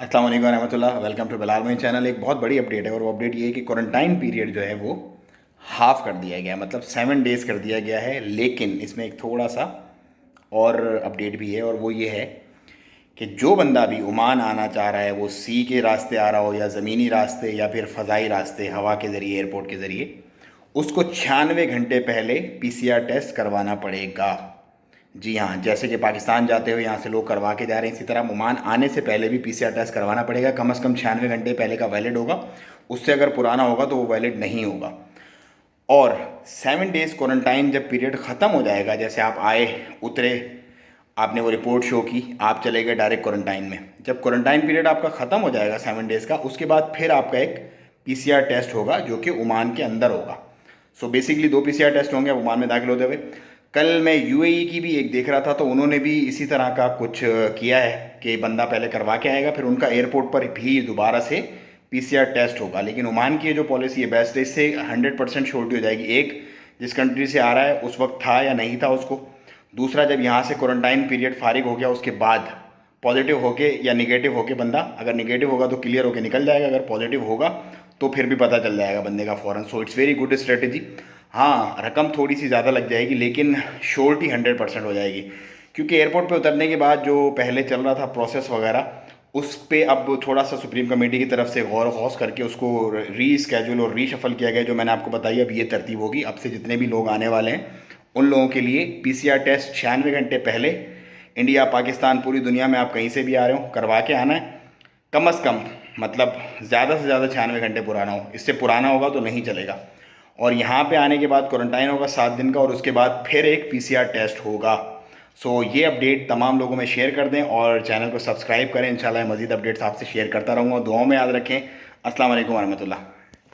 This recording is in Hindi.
अस्सलाम वालेकुम रहमतुल्लाह। Welcome to Bilal Moin channel. एक बहुत बड़ी अपडेट है और वो अपडेट ये है कि क्वारंटाइन पीरियड जो है वो हाफ़ कर दिया गया है, मतलब 7 डेज़ कर दिया गया है। लेकिन इसमें एक थोड़ा सा और अपडेट भी है और वो ये है कि जो बंदा भी ओमान आना चाह रहा है, वो सी के रास्ते आ रहा हो या ज़मीनी रास्ते या फिर फ़ज़ाई रास्ते हवा के ज़रिए, एयरपोर्ट के ज़रिए, उसको 96 घंटे पहले PCR टेस्ट करवाना पड़ेगा। जी हाँ, जैसे कि पाकिस्तान जाते हुए यहाँ से लोग करवा के जा रहे हैं, इसी तरह ओमान आने से पहले भी PCR टेस्ट करवाना पड़ेगा। कम से कम 96 घंटे पहले का वैलिड होगा, उससे अगर पुराना होगा तो वो वैलिड नहीं होगा। और 7 डेज़ क्वारंटाइन जब पीरियड ख़त्म हो जाएगा, जैसे आप आए, उतरे, आपने वो रिपोर्ट शो की, आप चले गए डायरेक्ट क्वारंटाइन में। जब क्वारंटाइन पीरियड आपका ख़त्म हो जाएगा 7 डेज़ का, उसके बाद फिर आपका एक PCR टेस्ट होगा जो कि ओमान के अंदर होगा। सो बेसिकली 2 PCR टेस्ट होंगे ओमान में दाखिल होते हुए। कल मैं UAE की भी एक देख रहा था, तो उन्होंने भी इसी तरह का कुछ किया है कि बंदा पहले करवा के आएगा, फिर उनका एयरपोर्ट पर भी दोबारा से PCR टेस्ट होगा। लेकिन ओमान की जो पॉलिसी है बेस्ट है, इससे 100% श्योरिटी हो जाएगी। एक, जिस कंट्री से आ रहा है उस वक्त था या नहीं था उसको। दूसरा, जब यहाँ से क्वारंटाइन पीरियड फारिग हो गया उसके बाद पॉजिटिव होके या निगेटिव होके बंदा, अगर निगेटिव होगा तो क्लियर होके निकल जाएगा, अगर पॉजिटिव होगा तो फिर भी पता चल जाएगा बंदे का फ़ौरन। So it's very good strategy. हाँ, रकम थोड़ी सी ज़्यादा लग जाएगी लेकिन श्योरिटी 100% हो जाएगी, क्योंकि एयरपोर्ट पे उतरने के बाद जो पहले चल रहा था प्रोसेस वगैरह, उस पे अब थोड़ा सा सुप्रीम कमेटी की तरफ से गौर खौस करके उसको रीस्केड्यूल और रीशफल किया गया। जो मैंने आपको बताई, अब ये तरतीब होगी। अब से जितने भी लोग आने वाले हैं उन लोगों के लिए PCR टेस्ट 96 घंटे पहले, इंडिया, पाकिस्तान, पूरी दुनिया में आप कहीं से भी आ रहे हो, करवा के आना है। कम से कम, मतलब ज़्यादा से ज़्यादा 96 घंटे पुराना हो, इससे पुराना होगा तो नहीं चलेगा। और यहाँ पे आने के बाद क्वारंटाइन होगा 7 दिन का, और उसके बाद फिर एक PCR टेस्ट होगा। सो ये अपडेट तमाम लोगों में शेयर कर दें और चैनल को सब्सक्राइब करें। इंशाल्लाह मज़ीद अपडेट्स आपसे शेयर करता रहूँगा। दुआओं में याद रखें। अस्सलाम वालेकुम रहमतुल्लाह।